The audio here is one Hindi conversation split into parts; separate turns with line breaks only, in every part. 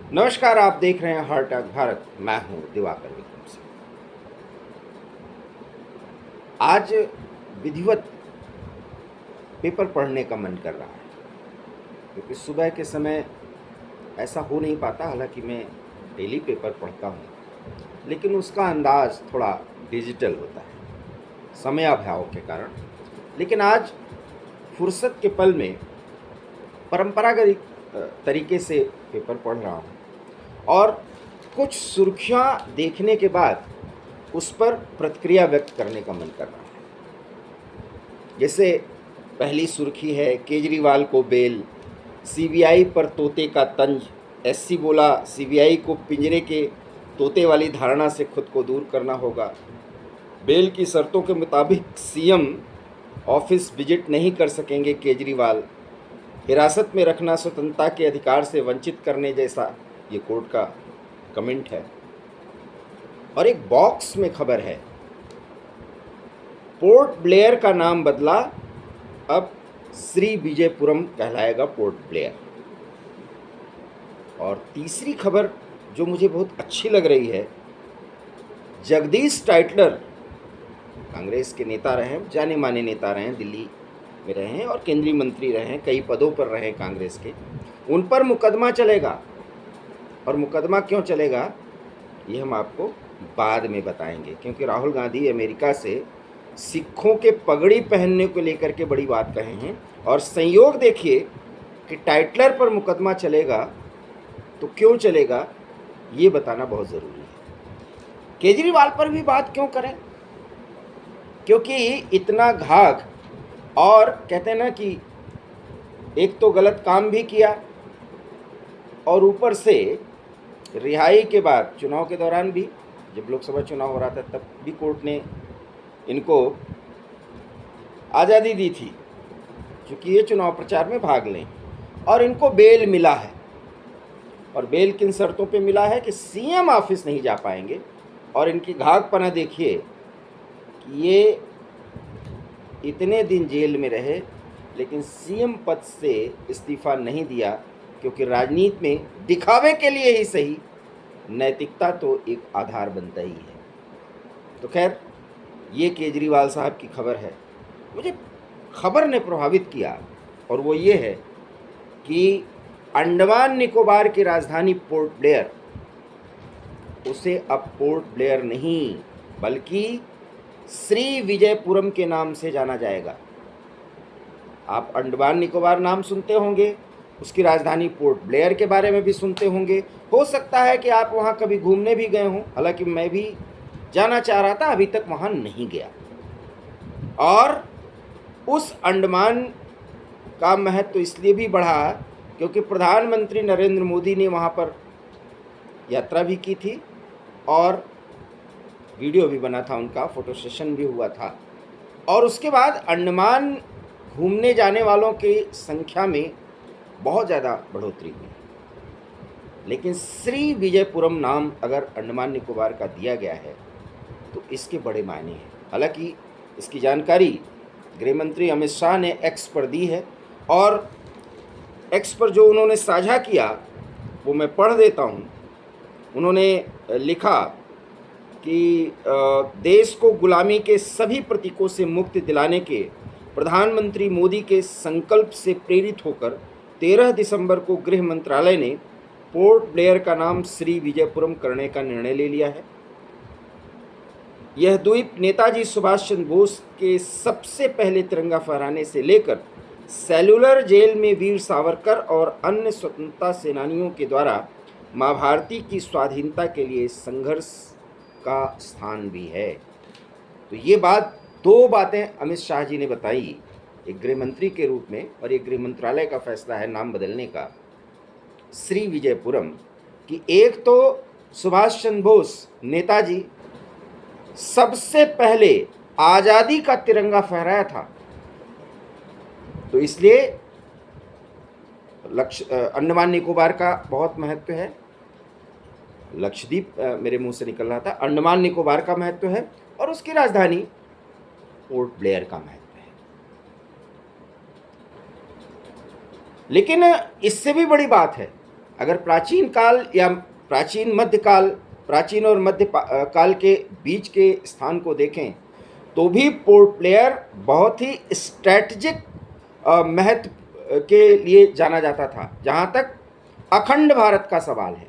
नमस्कार, आप देख रहे हैं हार्ट अटैक भारत। मैं हूं दिवाकर विक्रम सिंह। आज विधिवत पेपर पढ़ने का मन कर रहा है, क्योंकि सुबह के समय ऐसा हो नहीं पाता। हालांकि मैं डेली पेपर पढ़ता हूं, लेकिन उसका अंदाज थोड़ा डिजिटल होता है समयाभाव के कारण। लेकिन आज फुर्सत के पल में परंपरागत तरीके से पेपर पढ़ रहा हूं और कुछ सुर्खियां देखने के बाद उस पर प्रतिक्रिया व्यक्त करने का मन कर रहा है। जैसे पहली सुर्खी है, केजरीवाल को बेल, सीबीआई पर तोते का तंज। एससी बोला सीबीआई को पिंजरे के तोते वाली धारणा से खुद को दूर करना होगा। बेल की शर्तों के मुताबिक सीएम ऑफिस विजिट नहीं कर सकेंगे केजरीवाल। हिरासत में रखना स्वतंत्रता के अधिकार से वंचित करने जैसा ये कोर्ट का कमेंट है। और एक बॉक्स में खबर है, पोर्ट ब्लेयर का नाम बदला, अब श्री विजयपुरम कहलाएगा पोर्ट ब्लेयर। और तीसरी खबर जो मुझे बहुत अच्छी लग रही है, जगदीश टाइटलर कांग्रेस के नेता रहे, जाने माने नेता रहे, दिल्ली में रहे हैं और केंद्रीय मंत्री रहे, कई पदों पर रहे कांग्रेस के। उन पर मुकदमा चलेगा। और मुकदमा क्यों चलेगा ये हम आपको बाद में बताएंगे, क्योंकि राहुल गांधी अमेरिका से सिखों के पगड़ी पहनने को लेकर के बड़ी बात कहे हैं। और संयोग देखिए कि टाइटलर पर मुकदमा चलेगा, तो क्यों चलेगा ये बताना बहुत ज़रूरी है। केजरीवाल पर भी बात क्यों करें, क्योंकि इतना घाघ, और कहते हैं ना कि एक तो गलत काम भी किया और ऊपर से रिहाई के बाद चुनाव के दौरान भी, जब लोकसभा चुनाव हो रहा था तब भी कोर्ट ने इनको आज़ादी दी थी क्योंकि ये चुनाव प्रचार में भाग लें, और इनको बेल मिला है। और बेल किन शर्तों पे मिला है कि सीएम ऑफिस नहीं जा पाएंगे। और इनकी घाघपना देखिए कि ये इतने दिन जेल में रहे लेकिन सीएम पद से इस्तीफा नहीं दिया, क्योंकि राजनीति में दिखावे के लिए ही सही, नैतिकता तो एक आधार बनता ही है। तो खैर, ये केजरीवाल साहब की खबर है। मुझे खबर ने प्रभावित किया और वो ये है कि अंडमान निकोबार की राजधानी पोर्ट ब्लेयर, उसे अब पोर्ट ब्लेयर नहीं बल्कि श्री विजयपुरम के नाम से जाना जाएगा। आप अंडमान निकोबार नाम सुनते होंगे, उसकी राजधानी पोर्ट ब्लेयर के बारे में भी सुनते होंगे। हो सकता है कि आप वहाँ कभी घूमने भी गए हों, हालांकि मैं भी जाना चाह रहा था, अभी तक वहाँ नहीं गया। और उस अंडमान का महत्व तो इसलिए भी बढ़ा क्योंकि प्रधानमंत्री नरेंद्र मोदी ने वहाँ पर यात्रा भी की थी और वीडियो भी बना था उनका, फोटो सेशन भी हुआ था। और उसके बाद अंडमान घूमने जाने वालों की संख्या में बहुत ज़्यादा बढ़ोतरी हुई। लेकिन श्री विजयपुरम नाम अगर अंडमान निकोबार का दिया गया है तो इसके बड़े मायने हैं। हालांकि इसकी जानकारी गृह मंत्री अमित शाह ने एक्स पर दी है, और एक्स पर जो उन्होंने साझा किया वो मैं पढ़ देता हूँ। उन्होंने लिखा कि देश को गुलामी के सभी प्रतीकों से मुक्ति दिलाने के प्रधानमंत्री मोदी के संकल्प से प्रेरित होकर 13 दिसंबर को गृह मंत्रालय ने पोर्ट ब्लेयर का नाम श्री विजयपुरम करने का निर्णय ले लिया है। यह द्वीप नेताजी सुभाष चंद्र बोस के सबसे पहले तिरंगा फहराने से लेकर सेलुलर जेल में वीर सावरकर और अन्य स्वतंत्रता सेनानियों के द्वारा माँ भारती की स्वाधीनता के लिए संघर्ष का स्थान भी है। तो ये दो बातें अमित शाह जी ने बताई, एक गृह मंत्री के रूप में, और एक गृह मंत्रालय का फैसला है नाम बदलने का श्री विजयपुरम, कि एक तो सुभाष चंद्र बोस नेताजी सबसे पहले आज़ादी का तिरंगा फहराया था, तो इसलिए अंडमान निकोबार का बहुत महत्व है। लक्षद्वीप मेरे मुंह से निकल रहा था, अंडमान निकोबार का महत्व है, और उसकी राजधानी पोर्ट ब्लेयर का महत्व है। लेकिन इससे भी बड़ी बात है, अगर प्राचीन काल या प्राचीन मध्यकाल, प्राचीन और काल के बीच के स्थान को देखें तो भी पोर्ट ब्लेयर बहुत ही स्ट्रैटेजिक महत्व के लिए जाना जाता था, जहाँ तक अखंड भारत का सवाल है।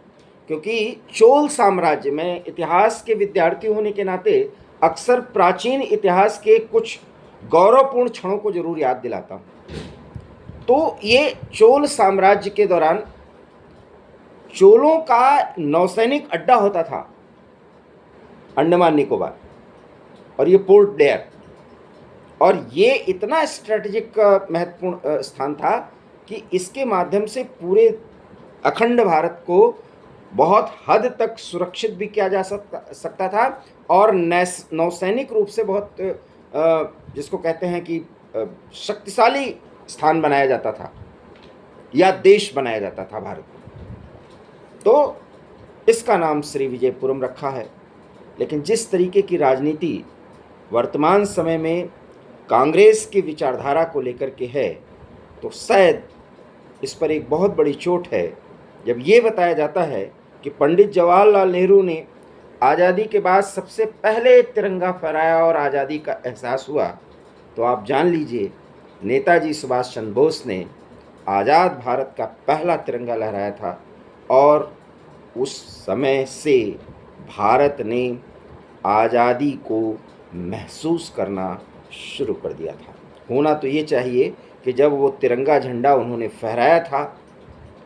क्योंकि चोल साम्राज्य में इतिहास के विद्यार्थी होने के नाते अक्सर प्राचीन इतिहास के कुछ गौरवपूर्ण क्षणों को जरूर याद दिलाता हूँ। तो ये चोल साम्राज्य के दौरान चोलों का नौसैनिक अड्डा होता था अंडमान निकोबार, और ये पोर्ट ब्लेयर, और ये इतना स्ट्रेटेजिक महत्वपूर्ण स्थान था कि इसके माध्यम से पूरे अखंड भारत को बहुत हद तक सुरक्षित भी किया जा सकता था, और नौसैनिक रूप से बहुत जिसको कहते हैं कि शक्तिशाली स्थान बनाया जाता था या देश बनाया जाता था भारत में। तो इसका नाम श्री विजयपुरम रखा है। लेकिन जिस तरीके की राजनीति वर्तमान समय में कांग्रेस की विचारधारा को लेकर के है, तो शायद इस पर एक बहुत बड़ी चोट है जब ये बताया जाता है कि पंडित जवाहरलाल नेहरू ने आज़ादी के बाद सबसे पहले तिरंगा फहराया और आज़ादी का एहसास हुआ। तो आप जान लीजिए, नेताजी सुभाष चंद्र बोस ने आज़ाद भारत का पहला तिरंगा लहराया था, और उस समय से भारत ने आज़ादी को महसूस करना शुरू कर दिया था। होना तो ये चाहिए कि जब वो तिरंगा झंडा उन्होंने फहराया था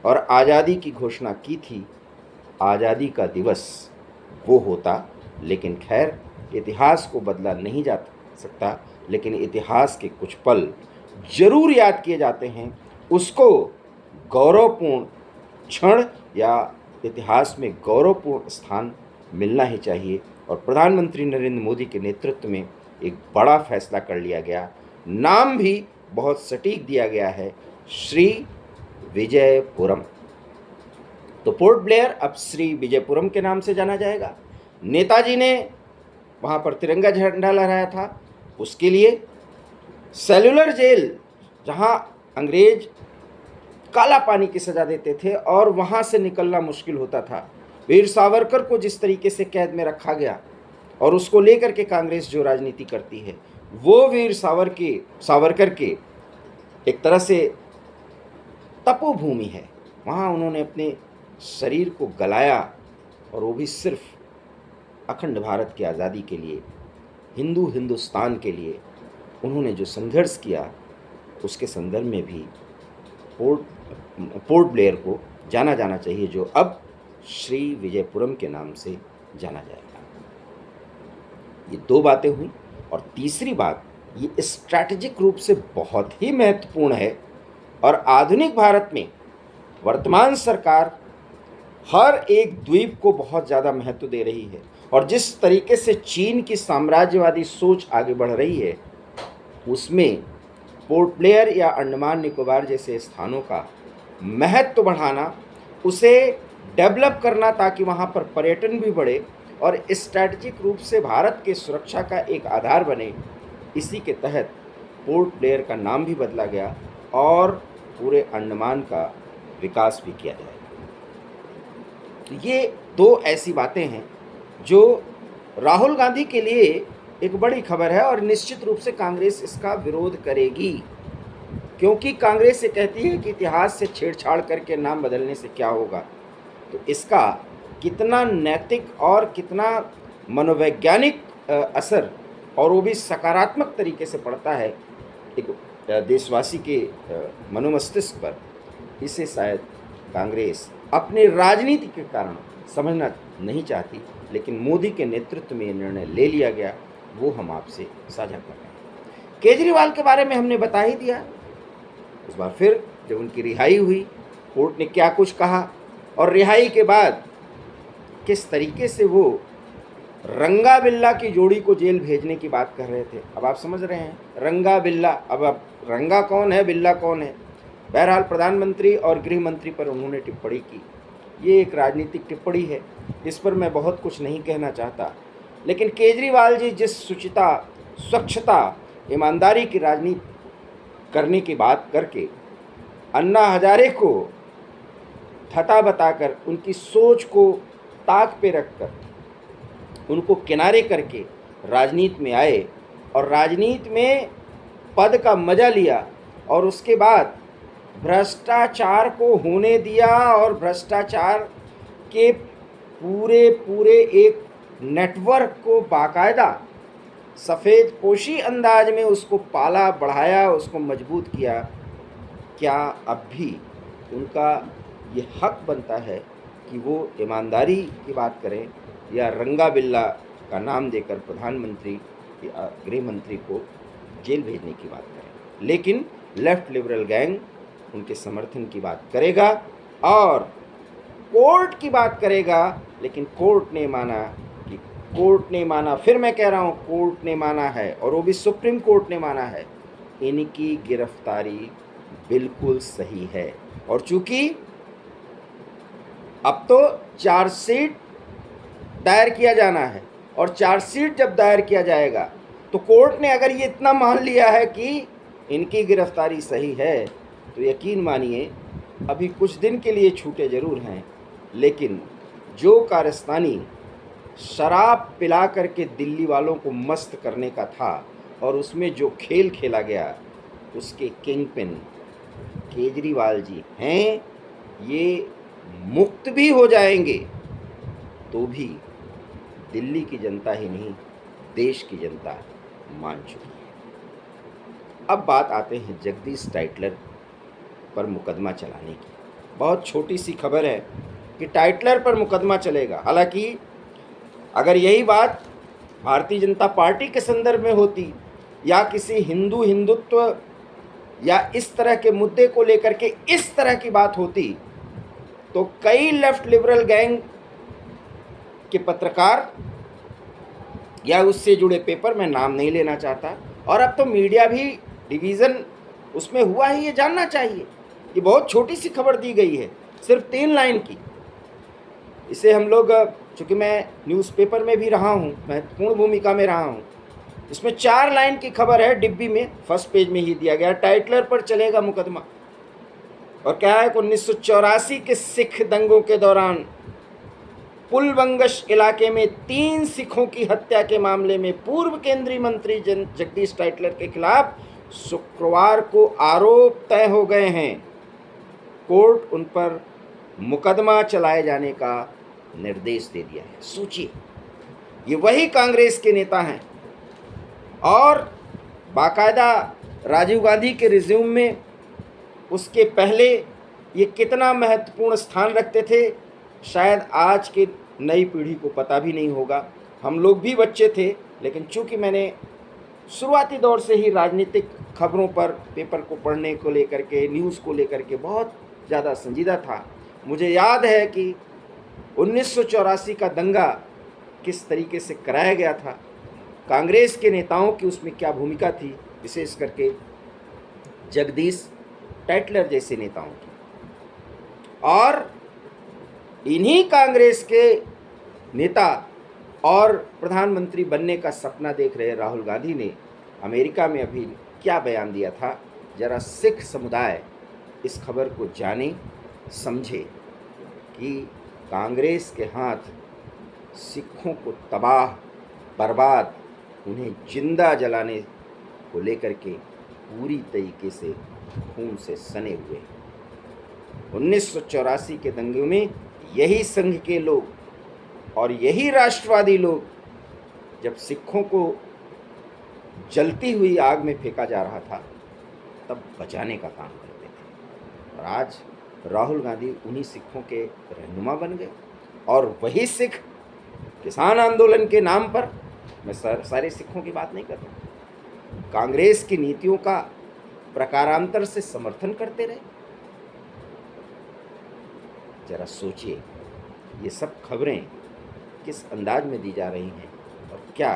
और आज़ादी की घोषणा की थी, आज़ादी का दिवस वो होता। लेकिन खैर, इतिहास को बदला नहीं जा सकता, लेकिन इतिहास के कुछ पल जरूर याद किए जाते हैं। उसको गौरवपूर्ण क्षण या इतिहास में गौरवपूर्ण स्थान मिलना ही चाहिए। और प्रधानमंत्री नरेंद्र मोदी के नेतृत्व में एक बड़ा फैसला कर लिया गया, नाम भी बहुत सटीक दिया गया है, श्री विजयपुरम। तो पोर्ट ब्लेयर अब श्री विजयपुरम के नाम से जाना जाएगा। नेताजी ने वहाँ पर तिरंगा झंडा लहराया था। उसके लिए सेलुलर जेल, जहाँ अंग्रेज काला पानी की सज़ा देते थे और वहाँ से निकलना मुश्किल होता था, वीर सावरकर को जिस तरीके से कैद में रखा गया, और उसको लेकर के कांग्रेस जो राजनीति करती है, वो वीर सावरकर के एक तरह से तपोभूमि है। वहाँ उन्होंने अपने शरीर को गलाया, और वो भी सिर्फ अखंड भारत की आज़ादी के लिए, हिंदुस्तान के लिए उन्होंने जो संघर्ष किया, उसके संदर्भ में भी पोर्ट ब्लेयर को जाना जाना चाहिए, जो अब श्री विजयपुरम के नाम से जाना जाएगा। ये दो बातें हुई। और तीसरी बात, ये स्ट्रैटेजिक रूप से बहुत ही महत्वपूर्ण है, और आधुनिक भारत में वर्तमान सरकार हर एक द्वीप को बहुत ज़्यादा महत्व दे रही है, और जिस तरीके से चीन की साम्राज्यवादी सोच आगे बढ़ रही है, उसमें पोर्ट ब्लेयर या अंडमान निकोबार जैसे स्थानों का महत्व बढ़ाना, उसे डेवलप करना, ताकि वहाँ पर पर्यटन भी बढ़े और स्ट्रैटेजिक रूप से भारत के सुरक्षा का एक आधार बने। इसी के तहत पोर्ट ब्लेयर का नाम भी बदला गया और पूरे अंडमान का विकास भी किया जाएगा। तो ये दो ऐसी बातें हैं जो राहुल गांधी के लिए एक बड़ी खबर है, और निश्चित रूप से कांग्रेस इसका विरोध करेगी, क्योंकि कांग्रेस ये कहती है कि इतिहास से छेड़छाड़ करके नाम बदलने से क्या होगा। तो इसका कितना नैतिक और कितना मनोवैज्ञानिक असर, और वो भी सकारात्मक तरीके से पड़ता है एक देशवासी के मनोमस्तिष्क पर, इसे शायद कांग्रेस अपने राजनीति के कारण समझना नहीं चाहती, लेकिन मोदी के नेतृत्व में ये निर्णय ले लिया गया, वो हम आपसे साझा कर रहे हैं। केजरीवाल के बारे में हमने बता ही दिया। इस बार फिर जब उनकी रिहाई हुई, कोर्ट ने क्या कुछ कहा, और रिहाई के बाद किस तरीके से वो रंगा बिल्ला की जोड़ी को जेल भेजने की बात कर रहे थे। अब आप समझ रहे हैं, रंगा बिल्ला। अब रंगा कौन है, बिल्ला कौन है? बहरहाल प्रधानमंत्री और गृह मंत्री पर उन्होंने टिप्पणी की। ये एक राजनीतिक टिप्पणी है, इस पर मैं बहुत कुछ नहीं कहना चाहता, लेकिन केजरीवाल जी जिस शुचिता, स्वच्छता, ईमानदारी की राजनीति करने की बात करके अन्ना हजारे को फतह बताकर, उनकी सोच को ताक पे रखकर, उनको किनारे करके राजनीति में आए और राजनीति में पद का मजा लिया और उसके बाद भ्रष्टाचार को होने दिया और भ्रष्टाचार के पूरे पूरे एक नेटवर्क को बाकायदा सफ़ेद पोशी अंदाज में उसको पाला बढ़ाया, उसको मजबूत किया। क्या अब भी उनका ये हक बनता है कि वो ईमानदारी की बात करें या रंगा बिल्ला का नाम देकर प्रधानमंत्री या गृह मंत्री को जेल भेजने की बात करें? लेकिन लेफ्ट लिबरल गैंग उनके समर्थन की बात करेगा और कोर्ट की बात करेगा, लेकिन कोर्ट ने माना कि कोर्ट ने माना, फिर मैं कह रहा हूँ कोर्ट ने माना है और वो भी सुप्रीम कोर्ट ने माना है, इनकी गिरफ्तारी बिल्कुल सही है। और चूंकि अब तो चार्जशीट दायर किया जाना है और चार्जशीट जब दायर किया जाएगा तो कोर्ट ने अगर ये इतना मान लिया है कि इनकी गिरफ्तारी सही है तो यकीन मानिए अभी कुछ दिन के लिए छूटे ज़रूर हैं, लेकिन जो कारस्तानी शराब पिला करके दिल्ली वालों को मस्त करने का था और उसमें जो खेल खेला गया उसके किंग पिन केजरीवाल जी हैं, ये मुक्त भी हो जाएंगे तो भी दिल्ली की जनता ही नहीं देश की जनता मान चुकी है। अब बात आते हैं जगदीश टाइटलर पर मुकदमा चलाने की। बहुत छोटी सी खबर है कि टाइटलर पर मुकदमा चलेगा। हालांकि अगर यही बात भारतीय जनता पार्टी के संदर्भ में होती या किसी हिंदुत्व या इस तरह के मुद्दे को लेकर के इस तरह की बात होती तो कई लेफ्ट लिबरल गैंग के पत्रकार या उससे जुड़े पेपर, मैं नाम नहीं लेना चाहता, और अब तो मीडिया भी डिवीज़न उसमें हुआ है, ये जानना चाहिए। ये बहुत छोटी सी खबर दी गई है, सिर्फ 3 लाइन की। इसे हम लोग, चूँकि मैं न्यूज़पेपर में भी रहा हूँ, महत्वपूर्ण भूमिका में रहा हूँ, इसमें 4 लाइन की खबर है, डिब्बी में फर्स्ट पेज में ही दिया गया, टाइटलर पर चलेगा मुकदमा। और क्या है कि 1984 के सिख दंगों के दौरान पुलबंगश इलाके में 3 सिखों की हत्या के मामले में पूर्व केंद्रीय मंत्री जगदीश टाइटलर के खिलाफ शुक्रवार को आरोप तय हो गए हैं। कोर्ट उन पर मुकदमा चलाए जाने का निर्देश दे दिया है। सोचिए, ये वही कांग्रेस के नेता हैं और बाकायदा राजीव गांधी के रिज्यूम में उसके पहले ये कितना महत्वपूर्ण स्थान रखते थे, शायद आज की नई पीढ़ी को पता भी नहीं होगा। हम लोग भी बच्चे थे, लेकिन चूंकि मैंने शुरुआती दौर से ही राजनीतिक खबरों पर, पेपर को पढ़ने को लेकर के, न्यूज़ को लेकर के बहुत ज़्यादा संजीदा था, मुझे याद है कि 1984 का दंगा किस तरीके से कराया गया था, कांग्रेस के नेताओं की उसमें क्या भूमिका थी, विशेष करके जगदीश टाइटलर जैसे नेताओं की। और इन्हीं कांग्रेस के नेता और प्रधानमंत्री बनने का सपना देख रहे राहुल गांधी ने अमेरिका में अभी क्या बयान दिया था, जरा सिख समुदाय इस खबर को जाने समझे कि कांग्रेस के हाथ सिखों को तबाह बर्बाद, उन्हें जिंदा जलाने को लेकर के पूरी तरीके से खून से सने हुए। 1984 के दंगे में यही संघ के लोग और यही राष्ट्रवादी लोग जब सिखों को जलती हुई आग में फेंका जा रहा था तब बचाने का काम करते थे। और आज राहुल गांधी उन्हीं सिखों के रहनुमा बन गए। और वही सिख किसान आंदोलन के नाम पर, मैं सारे सिखों की बात नहीं कर रहा, कांग्रेस की नीतियों का प्रकारांतर से समर्थन करते रहे। जरा सोचिए, ये सब खबरें किस अंदाज में दी जा रही हैं और क्या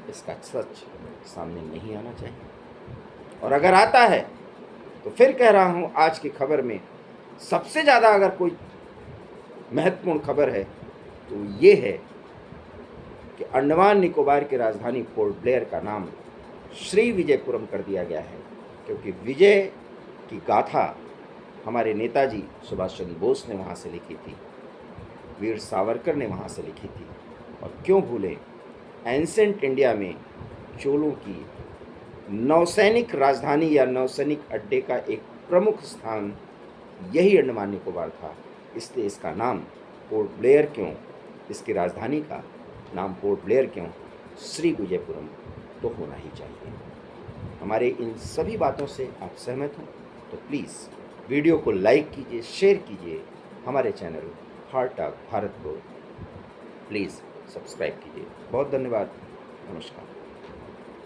इसका सच सामने नहीं आना चाहिए। और अगर आता है तो फिर कह रहा हूँ, आज की खबर में सबसे ज़्यादा अगर कोई महत्वपूर्ण खबर है तो ये है कि अंडमान निकोबार की राजधानी पोर्ट ब्लेयर का नाम श्री विजयपुरम कर दिया गया है, क्योंकि विजय की गाथा हमारे नेताजी सुभाष चंद्र बोस ने वहाँ से लिखी थी, वीर सावरकर ने वहाँ से लिखी थी। और क्यों भूलें, एंसेंट इंडिया में चोलों की नौसैनिक राजधानी या नौसैनिक अड्डे का एक प्रमुख स्थान यही अंडमान निकोबार था। इसलिए इसका नाम पोर्ट ब्लेयर क्यों, इसकी राजधानी का नाम पोर्ट ब्लेयर क्यों, श्री विजयपुरम तो होना ही चाहिए। हमारे इन सभी बातों से आप सहमत हो तो प्लीज़ वीडियो को लाइक कीजिए, शेयर कीजिए। हमारे चैनल हार्ट टॉक भारत को प्लीज़ सब्सक्राइब कीजिए। बहुत धन्यवाद। नमस्कार।